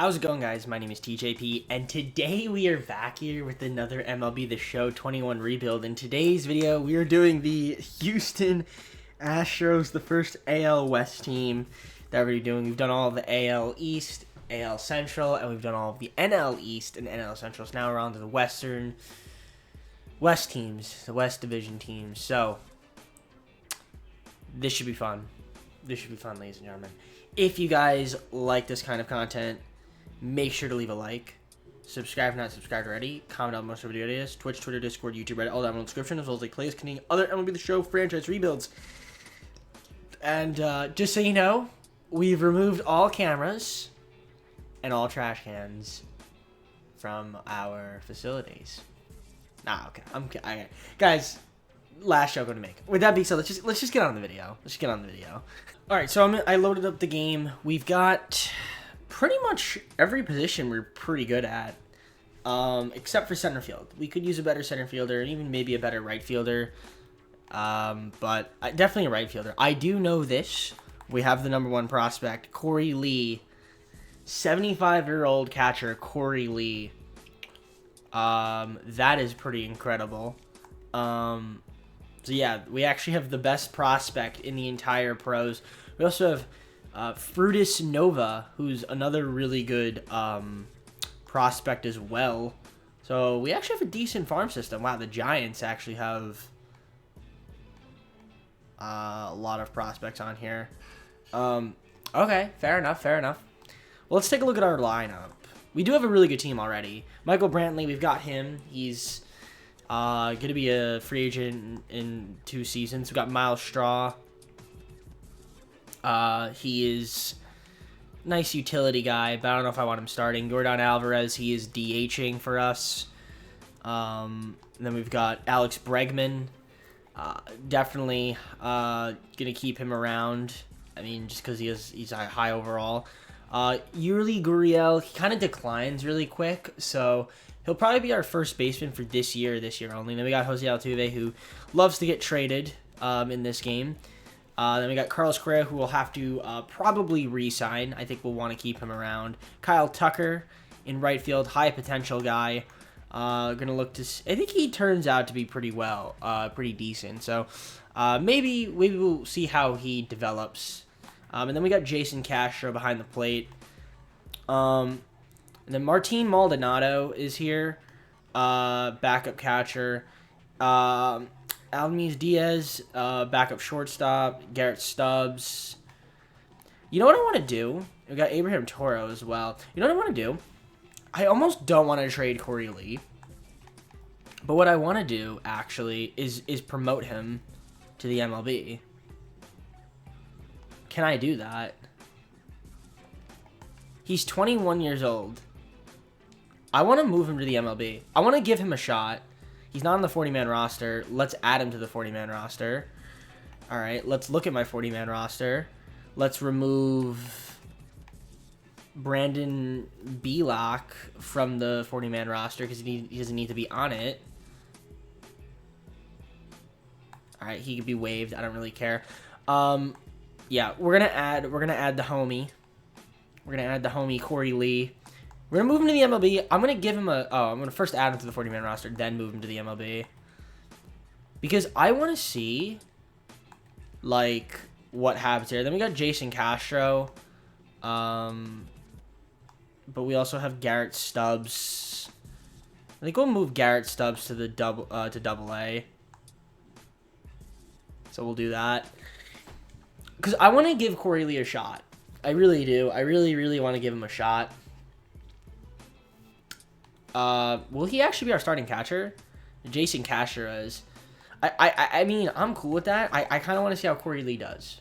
How's it going, guys? My name is TJP, and today we are back here with another MLB The Show 21 rebuild. In today's video, we are doing the Houston Astros, the first AL West team that we're doing. We've done all of the AL East, AL Central, and we've done all of the NL East and NL Central. So now we're on to the West teams, the West Division teams. So this should be fun. This should be fun, ladies and gentlemen. If you guys like this kind of content, make sure to leave a like, subscribe if not subscribed already, comment on most of the video ideas, Twitch, Twitter, Discord, YouTube, Reddit, all that in the description, as well as like plays containing other MLB The Show franchise rebuilds. And just so you know, we've removed all cameras and all trash cans from our facilities. Okay. Okay. Guys, last joke I'm gonna make. With that being said, let's just get on the video. All right, so I loaded up the game. We've got pretty much every position we're pretty good at, except for center field. We could use a better center fielder and even maybe a better right fielder, but definitely a right fielder. I do know this. We have the #1 prospect, Corey Lee, 75-year-old catcher, Corey Lee. That is pretty incredible. So yeah, we actually have the best prospect in the entire pros. We also have Frutis Nova, who's another really good prospect as well. So we actually have a decent farm system. Wow, the Giants actually have a lot of prospects on here. Okay, fair enough. Well, let's take a look at our lineup. We do have a really good team already. Michael Brantley, we've got him. He's going to be a free agent in 2 seasons. We've got Miles Straw. He is a nice utility guy, but I don't know if I want him starting. Jordan Alvarez, he is DHing for us. And then we've got Alex Bregman. Definitely gonna keep him around. I mean, just because he's a high overall. Yuli Gurriel, he kind of declines really quick, so he'll probably be our first baseman for this year only. Then we got Jose Altuve, who loves to get traded in this game. Then we got Carlos Correa, who will have to probably re-sign. I think we'll want to keep him around. Kyle Tucker in right field, high potential guy. Gonna look to. I think he turns out to be pretty decent. So maybe we'll see how he develops. And then we got Jason Castro behind the plate. And then Martin Maldonado is here, backup catcher. Almis Diaz, backup shortstop. Garrett Stubbs. You know what I want to do? We got Abraham Toro as well. You know what I want to do? I almost don't want to trade Corey Lee. But what I want to do, actually, is promote him to the MLB. Can I do that? He's 21 years old. I want to move him to the MLB. I want to give him a shot. He's not on the 40-man roster. Let's add him to the 40-man roster. All right, let's look at my 40-man roster. Let's remove Brandon Belock from the 40-man roster because he doesn't need to be on it. All right, he could be waived. I don't really care. Yeah, we're gonna add the homie. We're gonna add the homie Corey Lee. We're going to move him to the MLB. I'm going to give him I'm going to first add him to the 40-man roster, then move him to the MLB. Because I want to see, like, what happens here. Then we got Jason Castro. But we also have Garrett Stubbs. I think we'll move Garrett Stubbs to the double A. So we'll do that. Because I want to give Corey Lee a shot. I really do. I really, really want to give him a shot. Will he actually be our starting catcher? Jason Castro is. I mean, I'm cool with that. I kind of want to see how Corey Lee does.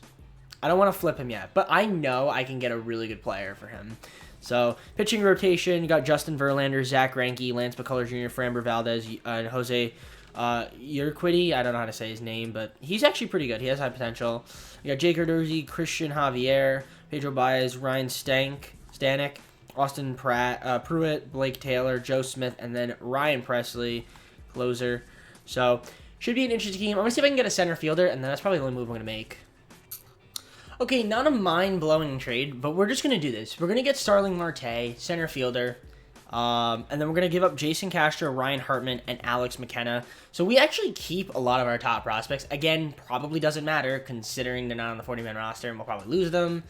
I don't want to flip him yet, but I know I can get a really good player for him. So, pitching rotation, you got Justin Verlander, Zach Greinke, Lance McCullers Jr., Framber Valdez, and Jose Urquidy. I don't know how to say his name, but he's actually pretty good. He has high potential. You got Jake Odorizzi, Christian Javier, Pedro Baez, Ryan Stanek, Austin Pruitt, Blake Taylor, Joe Smith, and then Ryan Presley, closer. So, should be an interesting game. I'm going to see if I can get a center fielder, and then that's probably the only move I'm going to make. Okay, not a mind-blowing trade, but we're just going to do this. We're going to get Starling Marte, center fielder, and then we're going to give up Jason Castro, Ryan Hartman, and Alex McKenna. So we actually keep a lot of our top prospects. Again, probably doesn't matter considering they're not on the 40-man roster, and we'll probably lose them.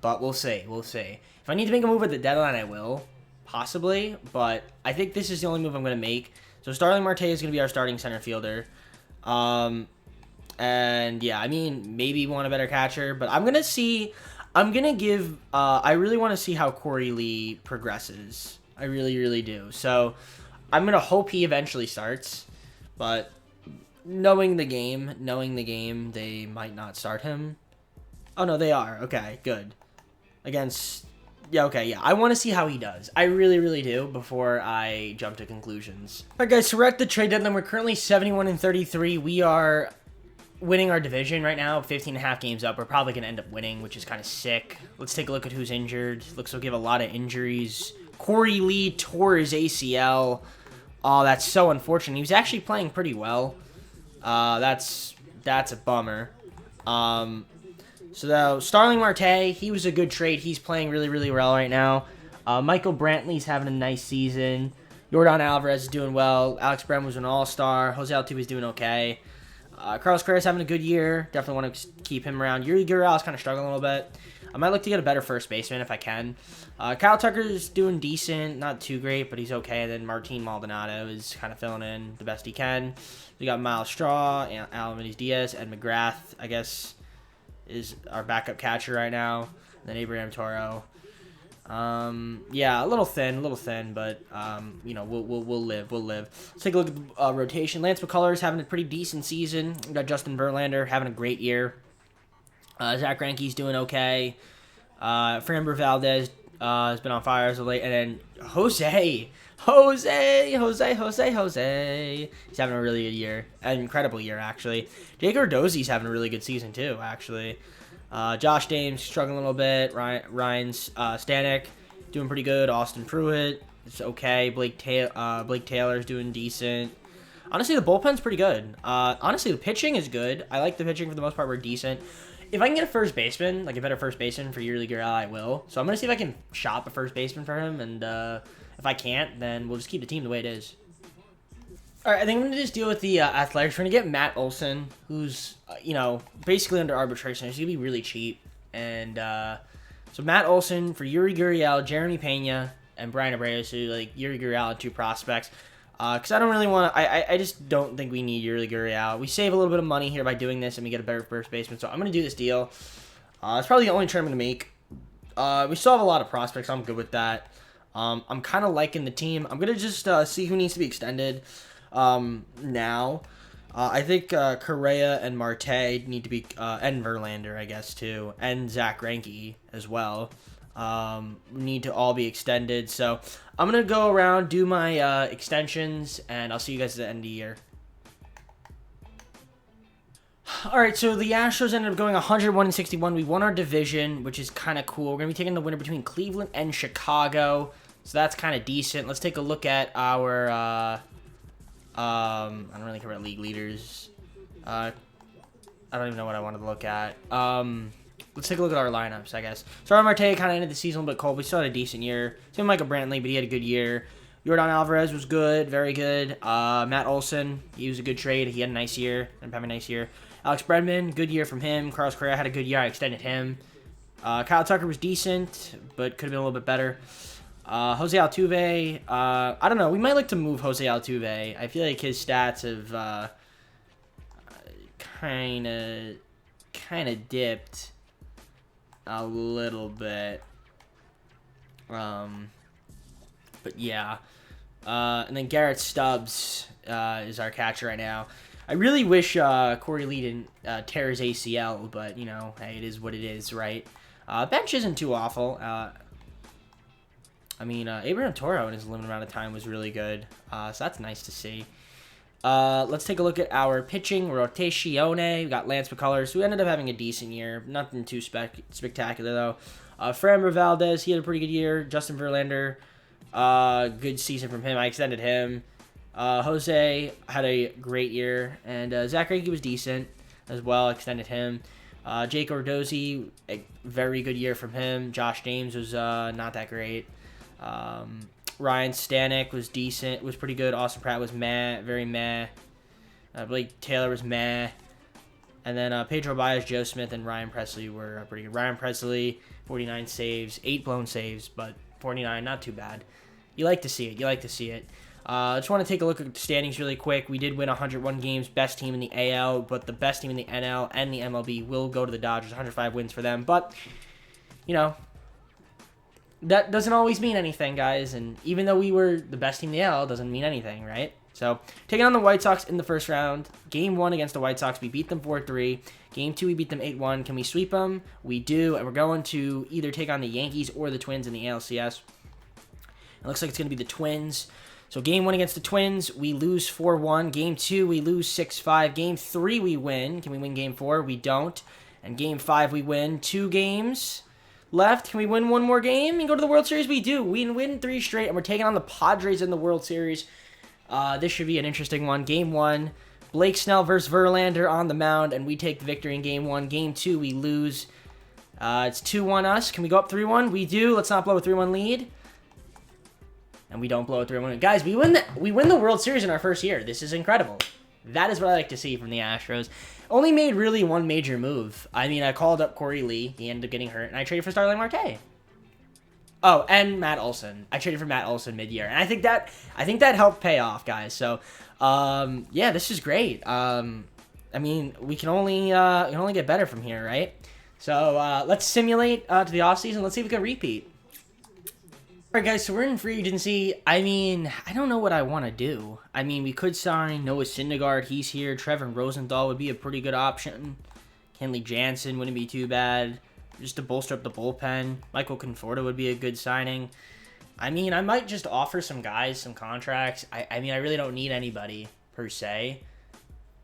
But we'll see. We'll see. If I need to make a move at the deadline, I will. Possibly. But I think this is the only move I'm going to make. So Starling Marte is going to be our starting center fielder. And yeah, I mean, maybe we want a better catcher, but I'm going to see, I really want to see how Corey Lee progresses. I really, really do. So I'm going to hope he eventually starts, but knowing the game, they might not start him. Oh no, they are. Okay, good. Against, yeah, okay, yeah. I want to see how he does. I really, really do before I jump to conclusions. All right, guys, so we're at the trade deadline. We're currently 71-33. We are winning our division right now, 15.5 games up. We're probably going to end up winning, which is kind of sick. Let's take a look at who's injured. Looks like we have a lot of injuries. Corey Lee tore his ACL. Oh, that's so unfortunate. He was actually playing pretty well. That's a bummer. So Starling Marte, he was a good trade. He's playing really, really well right now. Michael Brantley's having a nice season. Yordan Alvarez is doing well. Alex Bregman was an all-star. Jose Altuve is doing okay. Carlos Correa's having a good year. Definitely want to keep him around. Yuri Gurriel is kind of struggling a little bit. I might look to get a better first baseman if I can. Kyle Tucker's doing decent. Not too great, but he's okay. Then Martin Maldonado is kind of filling in the best he can. We got Miles Straw, Alamedis Diaz, Ed McGrath, I guess, is our backup catcher right now. Then Abraham Toro. Yeah, a little thin, but you know, we'll live. Let's take a look at the rotation. Lance McCullers having a pretty decent season. We got Justin Verlander having a great year. Zach Greinke's doing okay. Framber Valdez has been on fire as of late, and then Jose. He's having a really good year, an incredible year actually. Jake Odorizzi's having a really good season too, actually. Josh Dames struggling a little bit. Ryan Stanek doing pretty good. Austin Pruitt, it's okay. Blake Taylor's doing decent. Honestly, the bullpen's pretty good. Honestly, the pitching is good. I like the pitching for the most part. We're decent. If I can get a first baseman, like a better first baseman for Yuri Gurriel, I will. So I'm going to see if I can shop a first baseman for him. And if I can't, then we'll just keep the team the way it is. All right, I think I'm going to just deal with the Athletics. We're going to get Matt Olson, who's, you know, basically under arbitration. He's going to be really cheap. And so Matt Olson for Yuri Gurriel, Jeremy Pena, and Brian Abreu. So, like, Yuri Gurriel and 2 prospects. Because I don't really want to... I just don't think we need Yuri Gurriel. We save a little bit of money here by doing this, and we get a better first baseman. So I'm going to do this deal. It's probably the only trade I'm going to make. We still have a lot of prospects. So I'm good with that. I'm kind of liking the team. I'm going to just see who needs to be extended now. I think Correa and Marte need to be... and Verlander, I guess, too. And Zach Greinke as well. Need to all be extended. So I'm going to go around, do my extensions, and I'll see you guys at the end of the year. Alright, so the Astros ended up going 101-61. We won our division, which is kind of cool. We're going to be taking the winner between Cleveland and Chicago. So that's kind of decent. Let's take a look at our... I don't really care about league leaders. I don't even know what I wanted to look at. Let's take a look at our lineups, I guess. Starling Marte kind of ended the season a little bit cold. We still had a decent year. Same Michael Brantley, but he had a good year. Yordan Alvarez was good, very good. Matt Olson, he was a good trade. He had a nice year. Ended up having a nice year. Alex Bregman, good year from him. Carlos Correa had a good year. I extended him. Kyle Tucker was decent, but could have been a little bit better. Jose Altuve, I don't know. We might like to move Jose Altuve. I feel like his stats have kind of dipped a little bit. But yeah. And then Garrett Stubbs is our catcher right now. I really wish Corey Lee didn't tear his ACL, but, you know, hey, it is what it is, right? Bench isn't too awful. I mean, Abraham Toro in his limited amount of time was really good, so that's nice to see. Let's take a look at our pitching rotation. We got Lance McCullers, who ended up having a decent year. Nothing too spectacular, though. Framber Valdez, he had a pretty good year. Justin Verlander, good season from him. I extended him. Jose had a great year. And Zach Greinke was decent as well. Extended him. Jake Ordozzi, a very good year from him. Josh James was not that great. Ryan Stanek was decent, was pretty good. Austin Pratt was meh, very meh. Blake Taylor was meh. And then Pedro Baez, Joe Smith, and Ryan Presley were pretty good. Ryan Presley, 49 saves, 8 blown saves, but 49, not too bad. You like to see it. You like to see it. I just want to take a look at the standings really quick. We did win 101 games, best team in the AL, but the best team in the NL and the MLB will go to the Dodgers. 105 wins for them. But, you know, that doesn't always mean anything, guys. And even though we were the best team in the AL, doesn't mean anything, right? So, taking on the White Sox in the first round. Game 1 against the White Sox, we beat them 4-3. Game 2, we beat them 8-1. Can we sweep them? We do, and we're going to either take on the Yankees or the Twins in the ALCS. It looks like it's going to be the Twins. So, Game 1 against the Twins, we lose 4-1. Game 2, we lose 6-5. Game 3, we win. Can we win Game 4? We don't. And Game 5, we win. 2 games left. Can we win one more game and go to the World Series? We do. We win 3 straight, and we're taking on the Padres in the World Series. This should be an interesting one. Game 1, Blake Snell versus Verlander on the mound, and we take the victory in Game 1. Game 2, we lose. It's 2-1 us. Can we go up 3-1? We do. Let's not blow a 3-1 lead. And we don't blow a 3-1. Guys, we win the World Series in our first year. This is incredible. That is what I like to see from the Astros. Only made really one major move. I mean, I called up Corey Lee. He ended up getting hurt, and I traded for Starling Marte. Oh, and Matt Olson. I traded for Matt Olson mid-year, and I think that helped pay off, guys. So, yeah, this is great. I mean, we can only get better from here, right? So, let's simulate to the offseason. Let's see if we can repeat. All right, guys, so we're in free agency. I mean, I don't know what I want to do. I mean, we could sign Noah Syndergaard. He's here. Trevor Rosenthal would be a pretty good option. Kenley Jansen wouldn't be too bad. Just to bolster up the bullpen. Michael Conforto would be a good signing. I mean, I might just offer some guys some contracts. I mean, I really don't need anybody, per se.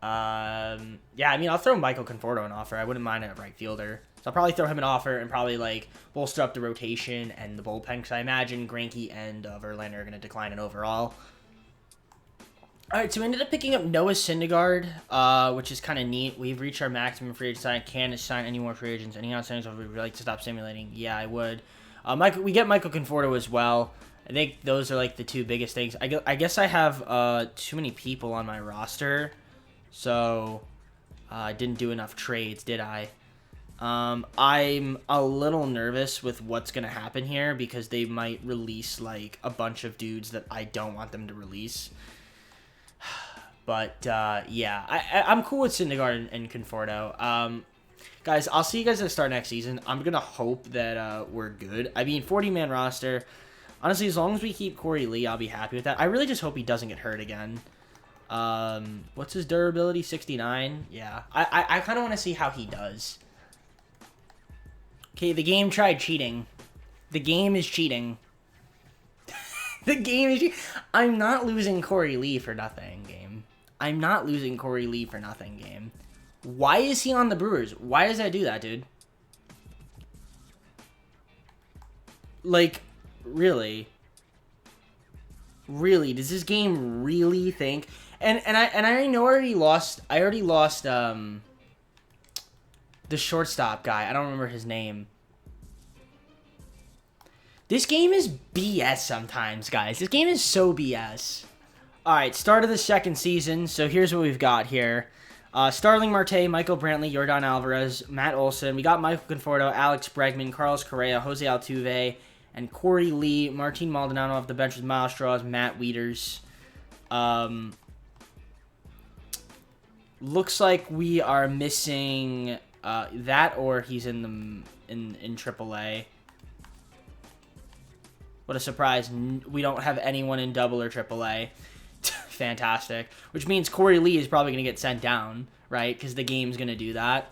Yeah, I mean, I'll throw Michael Conforto an offer. I wouldn't mind a right fielder. So I'll probably throw him an offer and probably, like, bolster up the rotation and the bullpen. Because I imagine Greinke and Verlander are going to decline in overall. All right, so we ended up picking up Noah Syndergaard, which is kind of neat. We've reached our maximum free agent sign. Can't sign any more free agents. Any outstandings would we like to stop simulating? Yeah, I would. We get Michael Conforto as well. I think those are, like, the 2 biggest things. I guess I have too many people on my roster. So, I didn't do enough trades, did I? I'm a little nervous with what's going to happen here because they might release, like, a bunch of dudes that I don't want them to release. But, yeah, I'm cool with Syndergaard and Conforto. Guys, I'll see you guys at the start next season. I'm going to hope that we're good. I mean, 40-man roster. Honestly, as long as we keep Corey Lee, I'll be happy with that. I really just hope he doesn't get hurt again. What's his durability? 69? Yeah. I kind of want to see how he does. Okay, the game tried cheating. The game is cheating. The game is cheating. I'm not losing Corey Lee for nothing, game. I'm not losing Corey Lee for nothing, game. Why is he on the Brewers? Why does that do that, dude? Like, really? Really? Does this game really think... And I know I already lost the shortstop guy. I don't remember his name. This game is BS sometimes, guys. This game is so BS. Alright, start of the second season. So here's what we've got here. Starling Marte, Michael Brantley, Yordan Alvarez, Matt Olson. We got Michael Conforto, Alex Bregman, Carlos Correa, Jose Altuve, and Corey Lee. Martin Maldonado off the bench with Miles Straws, Matt Wieters. Looks like we are missing that, or he's in AAA. What a surprise. We don't have anyone in double or AAA. Fantastic. Which means Corey Lee is probably going to get sent down, right? Because the game's going to do that.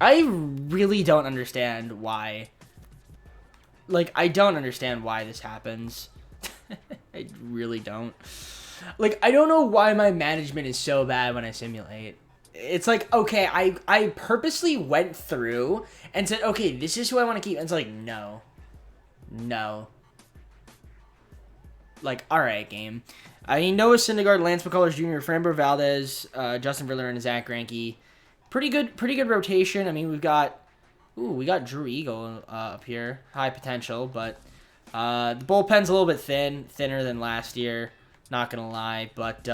I really don't understand why. Like, I don't understand why this happens. I really don't. Like, I don't know why my management is so bad when I simulate. It's like, okay, I purposely went through and said, okay, this is who I want to keep. And it's like, no. No. Like, alright, game. I mean, Noah Syndergaard, Lance McCullers Jr., Framber Valdez, Justin Verlander, and Zach Greinke. pretty good rotation. I mean, we got Drew Eagle up here, high potential, but the bullpen's a little bit thinner than last year. Not gonna lie, but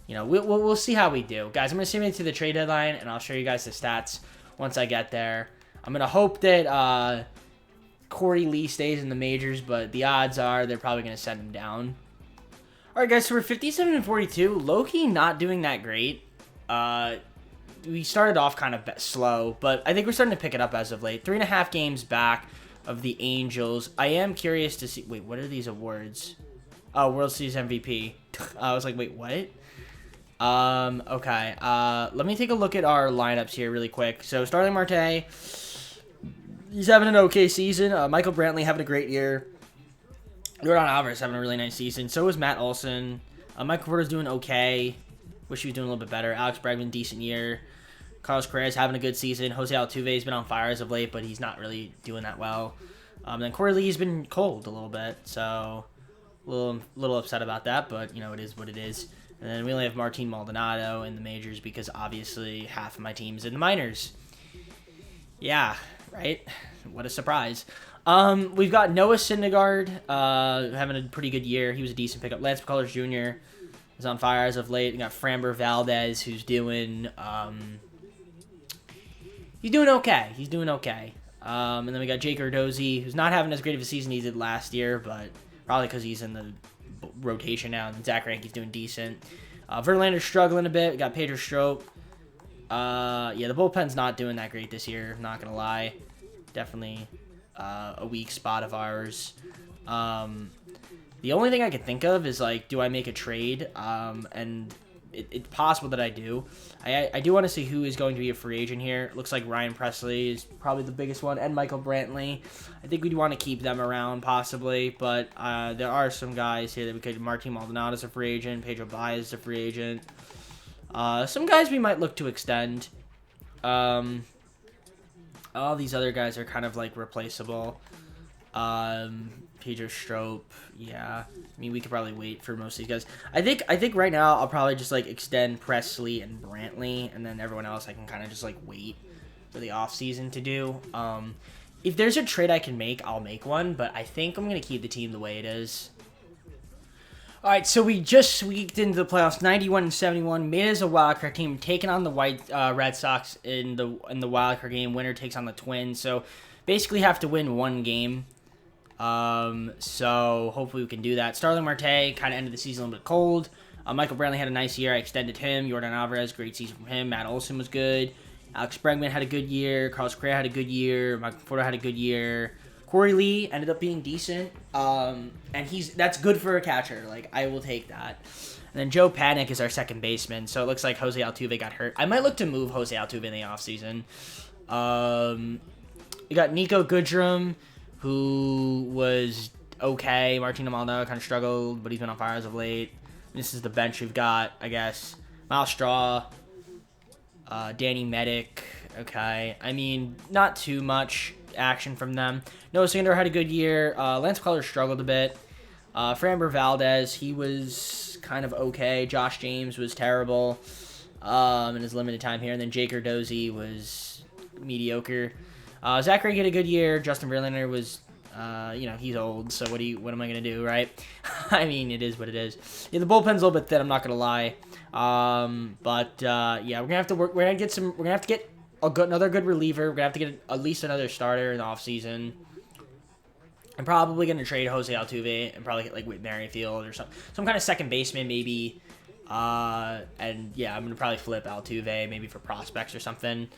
we'll see how we do, guys. I'm gonna send it to the trade deadline, and I'll show you guys the stats once I get there. I'm gonna hope that Corey Lee stays in the majors, but the odds are they're probably gonna send him down. All right, guys. So we're 57-42. Low-key not doing that great. We started off kind of slow, but I think we're starting to pick it up as of late. 3.5 games back of the Angels. I am curious to see. Wait, what are these awards? Oh, World Series MVP. I was like, wait, what? Okay. Let me take a look at our lineups here really quick. So, Starling Marte, he's having an okay season. Michael Brantley having a great year. Jordan Alvarez having a really nice season. So is Matt Olson. Michael Porter's doing okay. Wish he was doing a little bit better. Alex Bregman, decent year. Carlos Correa's having a good season. Jose Altuve's been on fire as of late, but he's not really doing that well. Then Corey Lee's been cold a little bit, so a little upset about that, but, it is what it is. And then we only have Martin Maldonado in the majors because, obviously, half of my team's in the minors. Yeah, right? What a surprise. We've got Noah Syndergaard having a pretty good year. He was a decent pickup. Lance McCullers Jr. is on fire as of late. We got Framber Valdez, who's doing okay. He's doing okay. And then we got Jake Cardozi, who's not having as great of a season he did last year, but probably because he's in the rotation now. And Zach Greinke's doing decent. Verlander's struggling a bit. We got Pedro Strop. The bullpen's not doing that great this year. Not gonna lie, definitely a weak spot of ours. The only thing I could think of is, like, do I make a trade? And it's possible that I do. I do want to see who is going to be a free agent here. It looks like Ryan Presley is probably the biggest one, and Michael Brantley. I think we'd want to keep them around possibly, but there are some guys here that we could. Martin Maldonado's a free agent. Pedro Baez is a free agent. Some guys we might look to extend. All these other guys are kind of like replaceable. Pedro Strop, yeah. I mean, we could probably wait for most of these guys. I think right now I'll probably just like extend Presley and Brantley, and then everyone else I can kind of just like wait for the offseason to do. If there's a trade I can make, I'll make one, but I think I'm gonna keep the team the way it is. All right, so we just squeaked into the playoffs, 91-71, made it as a wildcard team, taking on the Red Sox in the wildcard game. Winner takes on the Twins, so basically have to win one game. So hopefully we can do that. Starling Marte kind of ended the season a little bit cold. Michael Brantley had a nice year. I extended him. Jordan Alvarez, great season from him. Matt Olson was good. Alex Bregman had a good year. Carlos Correa had a good year. Michael Porter had a good year. Corey Lee ended up being decent. And that's good for a catcher. Like, I will take that. And then Joe Paddock is our second baseman. So it looks like Jose Altuve got hurt. I might look to move Jose Altuve in the offseason. We got Nico Goodrum, who was okay. Martin Maldonado kind of struggled, but he's been on fire as of late. This is the bench we've got, I guess. Miles Straw, Danny Medic, okay. I mean, not too much action from them. Noah Syndergaard had a good year. Lance McCullers struggled a bit. Framber Valdez, he was kind of okay. Josh James was terrible in his limited time here. And then Jake Cardozi was mediocre. Zach Greinke had a good year. Justin Verlander was, he's old, so what am I gonna do, right? I mean, it is what it is. Yeah, the bullpen's a little bit thin. I'm not gonna lie. We're gonna have to work. We're gonna have to get another good reliever. We're gonna have to get at least another starter in the offseason. I'm probably gonna trade Jose Altuve and probably get like Whit Merrifield or some kind of second baseman maybe. I'm gonna probably flip Altuve maybe for prospects or something.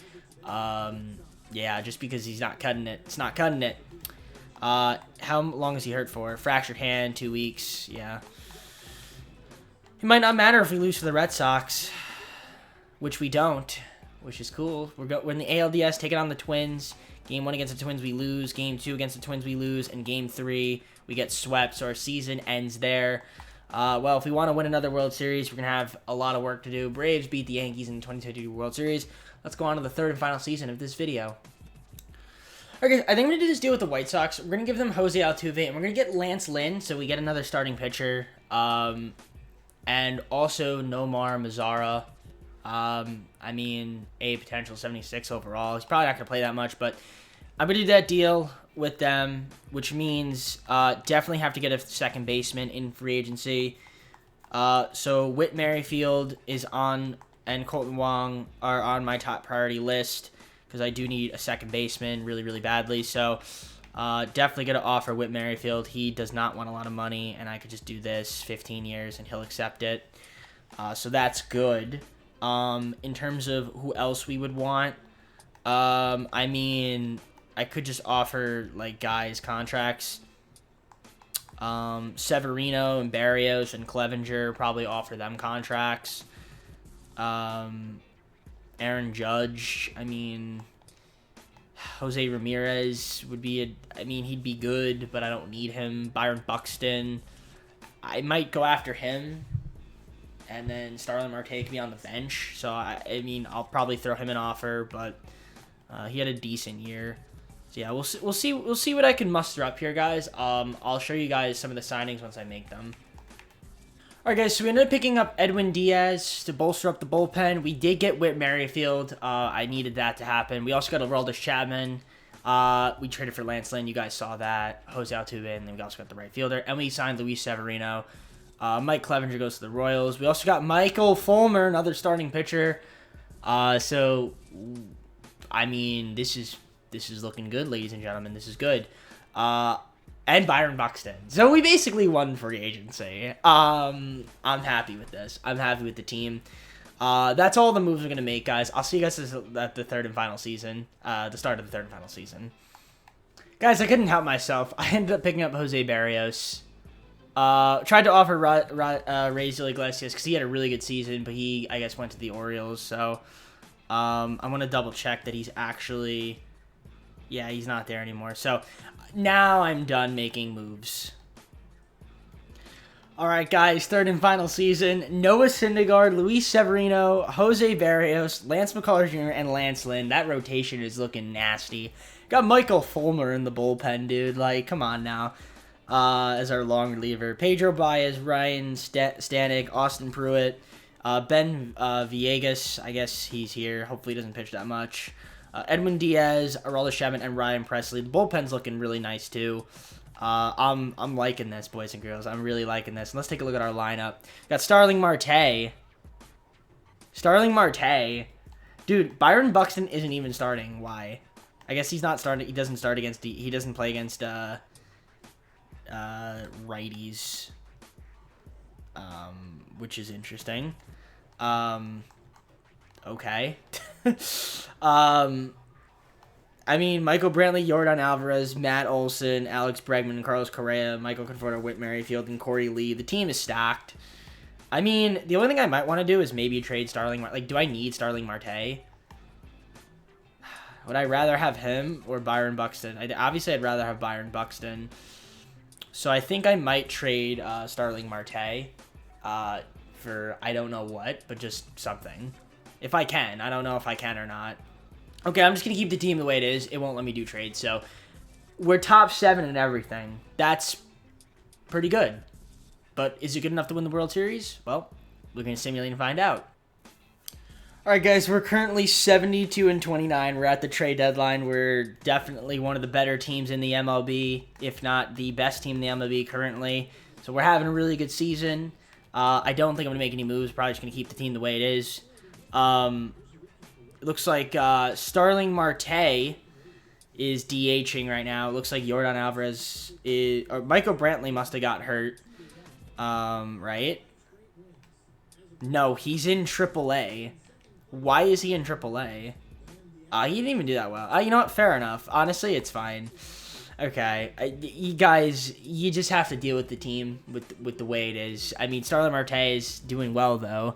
Just because he's not cutting it. It's not cutting it. How long is he hurt for? Fractured hand, 2 weeks. Yeah. It might not matter if we lose to the Red Sox, which we don't, which is cool. We're in the ALDS, taking on the Twins. Game 1 against the Twins, we lose. Game 2 against the Twins, we lose. And Game 3, we get swept, so our season ends there. If we want to win another World Series, we're going to have a lot of work to do. Braves beat the Yankees in the 2022 World Series. Let's go on to the third and final season of this video. Okay, I think I'm going to do this deal with the White Sox. We're going to give them Jose Altuve, and we're going to get Lance Lynn, so we get another starting pitcher. And also Nomar Mazara. I mean, a potential 76 overall. He's probably not going to play that much, but I'm going to do that deal with them, which means definitely have to get a second baseman in free agency. So Whit Merrifield is on, and Colton Wong are on my top priority list because I do need a second baseman really, really badly. So definitely going to offer Whit Merrifield. He does not want a lot of money, and I could just do this 15 years, and he'll accept it. So that's good. In terms of who else we would want, I mean, I could just offer, like, guys contracts. Severino and Barrios and Clevenger, probably offer them contracts. Aaron Judge, I mean, Jose Ramirez would be he'd be good, but I don't need him. Byron Buxton, I might go after him. And then Starling Marte can be on the bench. So, I mean, I'll probably throw him an offer, but he had a decent year. So, yeah, we'll see what I can muster up here, guys. I'll show you guys some of the signings once I make them. All right, guys, so we ended up picking up Edwin Diaz to bolster up the bullpen. We did get Whit Merrifield. I needed that to happen. We also got Aroldis Chapman. We traded for Lance Lynn. You guys saw that. Jose Altuve, and then we also got the right fielder. And we signed Luis Severino. Mike Clevenger goes to the Royals. We also got Michael Fulmer, another starting pitcher. So, I mean, this is looking good, ladies and gentlemen. This is good. And Byron Buxton. So we basically won free agency. I'm happy with this. I'm happy with the team. That's all the moves we're going to make, guys. I'll see you guys at the third and final season. The start of the third and final season. Guys, I couldn't help myself. I ended up picking up Jose Barrios. Tried to offer Raisel Iglesias because he had a really good season, but he, I guess, went to the Orioles. So I want to double check that he's actually... Yeah, he's not there anymore. So now I'm done making moves. All right, guys, third and final season. Noah Syndergaard, Luis Severino, Jose Barrios, Lance McCullers Jr., and Lance Lynn. That rotation is looking nasty. Got Michael Fulmer in the bullpen, dude. Like, come on now. As our long reliever. Pedro Baez, Ryan Stanek, Austin Pruitt, Ben Villegas. I guess he's here. Hopefully he doesn't pitch that much. Edwin Diaz, Aroldis Chapman, and Ryan Presley. The bullpen's looking really nice, too. I'm liking this, boys and girls. I'm really liking this. And let's take a look at our lineup. Got Starling Marte. Dude, Byron Buxton isn't even starting. Why? I guess he's not starting. He doesn't start against... He doesn't play against righties. Which is interesting. Okay. I mean, Michael Brantley, Yordan Alvarez, Matt Olson, Alex Bregman, Carlos Correa, Michael Conforto, Whit Merrifield, and Corey Lee. The team is stacked. I mean, the only thing I might want to do is maybe trade Starling Marte. Like, do I need Starling Marte? Would I rather have him or Byron Buxton? Obviously, I'd rather have Byron Buxton. So I think I might trade Starling Marte for I don't know what, but just something. If I can. I don't know if I can or not. Okay, I'm just going to keep the team the way it is. It won't let me do trades. So we're top 7 in everything. That's pretty good. But is it good enough to win the World Series? Well, we're going to simulate and find out. All right, guys, we're currently 72-29. We're at the trade deadline. We're definitely one of the better teams in the MLB, if not the best team in the MLB currently. So we're having a really good season. I don't think I'm going to make any moves. Probably just going to keep the team the way it is. It looks like Starling Marte is DHing right now. It looks like Yordan Alvarez is... Or Michael Brantley must have got hurt. Right? No, he's in AAA. Why is he in AAA? He didn't even do that well. You know what? Fair enough. Honestly, it's fine. Okay. You guys, you just have to deal with the team with the way it is. I mean, Starling Marte is doing well, though.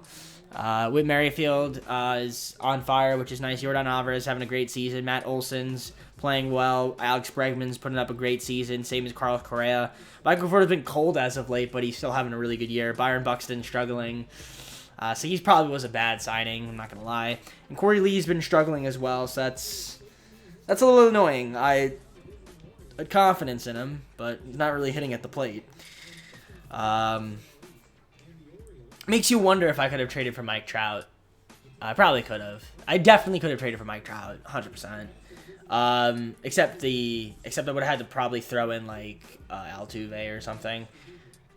Whit Merrifield is on fire, which is nice. Yordan Alvarez having a great season. Matt Olson's playing well. Alex Bregman's putting up a great season. Same as Carlos Correa. Michael Conforto's been cold as of late, but he's still having a really good year. Byron Buxton struggling. So he probably was a bad signing, I'm not going to lie. And Corey Lee's been struggling as well, so that's a little annoying. I had confidence in him, but he's not really hitting at the plate. Makes you wonder if I could have traded for Mike Trout. I probably could have. I definitely could have traded for Mike Trout, 100%. Except I would have had to probably throw in like Altuve or something.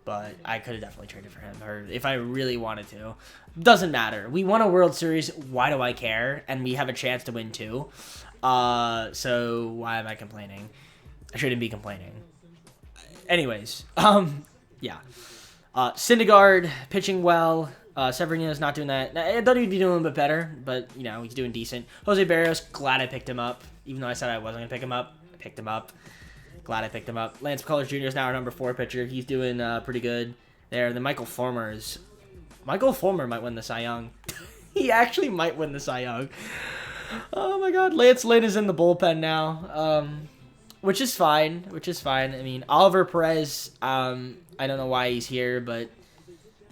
But I could have definitely traded for him, or if I really wanted to. Doesn't matter. We won a World Series. Why do I care? And we have a chance to win too. So why am I complaining? I shouldn't be complaining. Anyways, yeah. Syndergaard pitching well. Severino's not doing that. I thought he'd be doing a bit better, but you know he's doing decent. Jose Barrios, glad I picked him up, even though I said I wasn't gonna pick him up. I picked him up. Glad I picked him up. Lance McCullers Jr. is now our number 4 pitcher. He's doing pretty good there. Then Michael Fulmer might win the Cy Young. He actually might win the Cy Young. Oh my God, Lance Lynn is in the bullpen now, which is fine. I mean, Oliver Perez. I don't know why he's here, but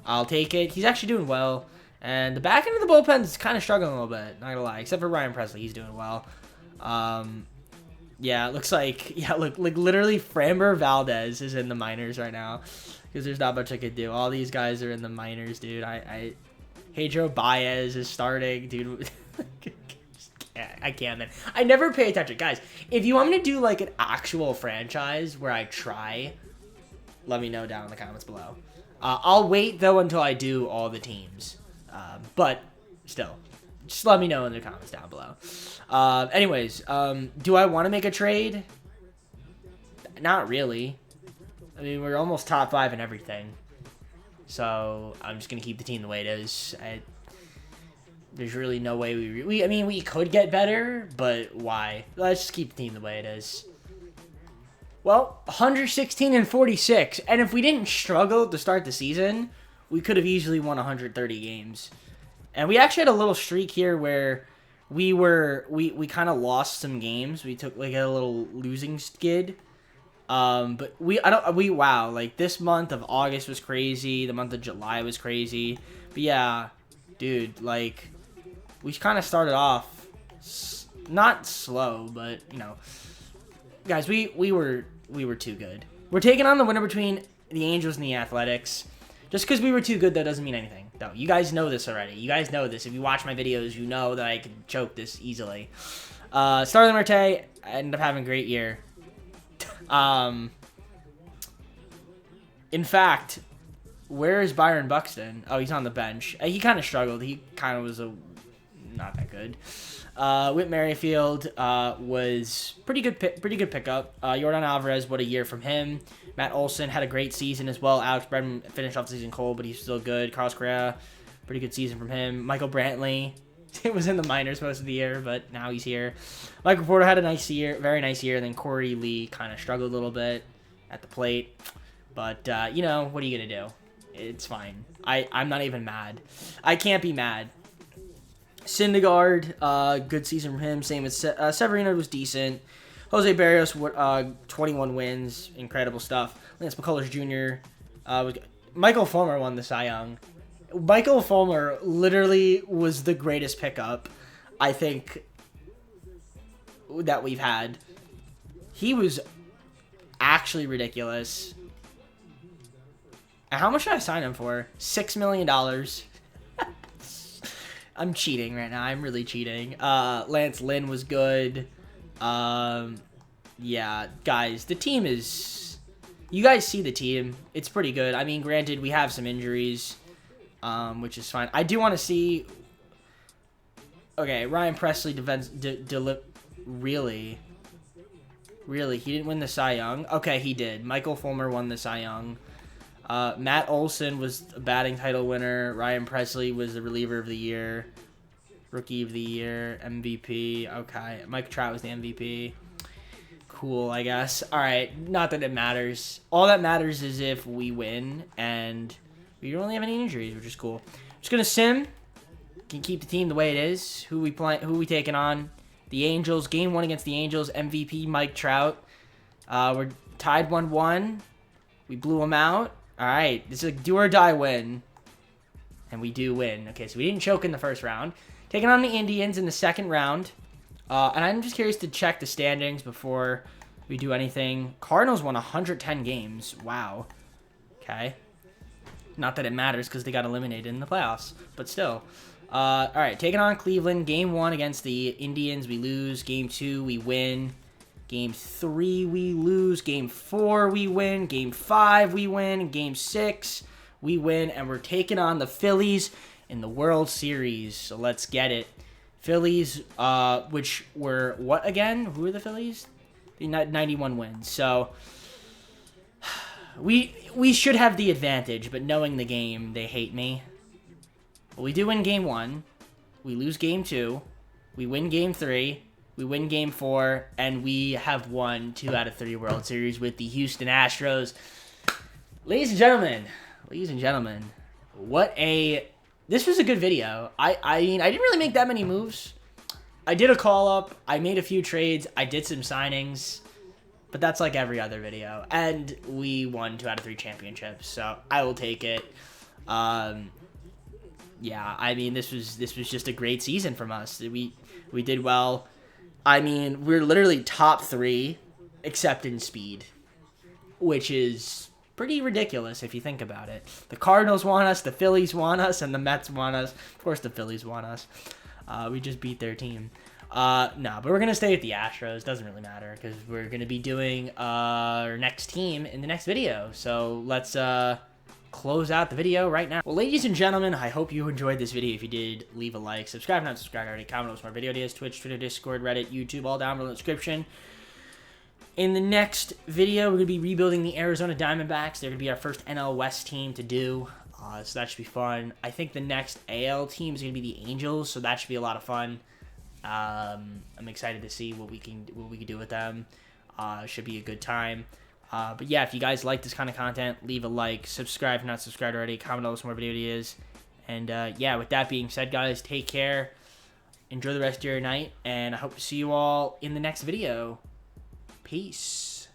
I'll take it. He's actually doing well. And the back end of the bullpen is kind of struggling a little bit. Not gonna lie, except for Ryan Presley, he's doing well. Yeah, it looks like, look, like literally Framber Valdez is in the minors right now because there's not much I could do. All these guys are in the minors, dude. Pedro Baez is starting, dude. I can't, man. I never pay attention. Guys, if you want me to do like an actual franchise where I try, let me know down in the comments below. I'll wait, though, until I do all the teams. But still, just let me know in the comments down below. Anyways, do I want to make a trade? Not really. I mean, we're almost top 5 in everything. So I'm just going to keep the team the way it is. There's really no way I mean, we could get better, but why? Let's just keep the team the way it is. Well, 116 and 46. And if we didn't struggle to start the season, we could have easily won 130 games. And we actually had a little streak here where we kind of lost some games. We took like a little losing skid. But wow, like this month of August was crazy. The month of July was crazy. But yeah, dude, like we kind of started off not slow, but you know, guys, we were too good. We're taking on the winner between the Angels and the Athletics. Just because we were too good, that doesn't mean anything. No, you guys know this already. You guys know this. If you watch my videos, you know that I can choke this easily. Starling Marte, I ended up having a great year. In fact, where is Byron Buxton? Oh, he's on the bench. He kind of struggled. He kind of was not that good. Whit Merrifield was pretty good pickup. Yordan Alvarez, what a year from him. Matt Olson had a great season as well. Alex Bregman finished off the season cold, but he's still good. Carlos Correa, pretty good season from him. Michael Brantley, it was in the minors most of the year, but now he's here. Michael Porter had a nice year, very nice year. And then Corey Lee kind of struggled a little bit at the plate. But, you know, what are you going to do? It's fine. I'm not even mad. I can't be mad. Syndergaard, good season from him. Same as Severino was decent. Jose Barrios, 21 wins, incredible stuff. Lance McCullers Jr. Michael Fulmer won the Cy Young. Michael Fulmer literally was the greatest pickup, I think, that we've had. He was actually ridiculous. And how much did I sign him for? $6 million. I'm cheating right now. I'm really cheating. Lance Lynn was good. Yeah, guys, the team is... You guys see the team. It's pretty good. I mean, granted, we have some injuries, which is fine. I do want to see... Okay, Ryan Presley really? Really? He didn't win the Cy Young? Okay, he did. Michael Fulmer won the Cy Young. Matt Olson was a batting title winner. Ryan Presley was the reliever of the year. Rookie of the year. MVP. Okay. Mike Trout was the MVP. Cool, I guess. All right. Not that it matters. All that matters is if we win, and we don't really have any injuries, which is cool. Just going to sim. Can keep the team the way it is. Who we taking on? The Angels. Game 1 against the Angels. MVP Mike Trout. We're tied 1-1. We blew them out. All right, this is a do-or-die win, and we do win. Okay, so we didn't choke in the first round. Taking on the Indians in the second round, and I'm just curious to check the standings before we do anything. Cardinals won 110 games. Wow. Okay. Not that it matters because they got eliminated in the playoffs, but still. All right, taking on Cleveland. Game 1 against the Indians, we lose. Game 2, we win. Game 3, we lose. Game 4, we win. Game 5, we win. Game 6, we win. And we're taking on the Phillies in the World Series. So let's get it. Phillies, which were what again? Who are the Phillies? The 91 wins. So we should have the advantage, but knowing the game, they hate me. But we do win Game 1. We lose Game 2. We win Game 3. We win Game 4. And we have won 2 out of 3 World Series with the Houston Astros. Ladies and gentlemen, this was a good video. I mean, I didn't really make that many moves. I did a call-up. I made a few trades. I did some signings. But that's like every other video. And we won 2 out of 3 championships. So I will take it. Yeah, I mean, this was just a great season from us. We did well. I mean, we're literally top 3, except in speed, which is pretty ridiculous if you think about it. The Cardinals want us, the Phillies want us, and the Mets want us. Of course, the Phillies want us. We just beat their team. No, but we're going to stay with the Astros. Doesn't really matter because we're going to be doing our next team in the next video. So let's close out the video right now. Well, ladies and gentlemen, I hope you enjoyed this video. If you did, leave a like, subscribe if not subscribed already, comment on more video ideas, Twitch, Twitter, Discord, Reddit, YouTube, all down below in the description. In the next video, we're going to be rebuilding the Arizona Diamondbacks. They're going to be our first NL West team to do, so that should be fun. I think the next AL team is going to be the Angels, so that should be a lot of fun. I'm excited to see what we can do with them. Should be a good time. But yeah, if you guys like this kind of content, leave a like, subscribe if not subscribed already, comment on some more video ideas. And yeah, with that being said, guys, take care. Enjoy the rest of your night, and I hope to see you all in the next video. Peace.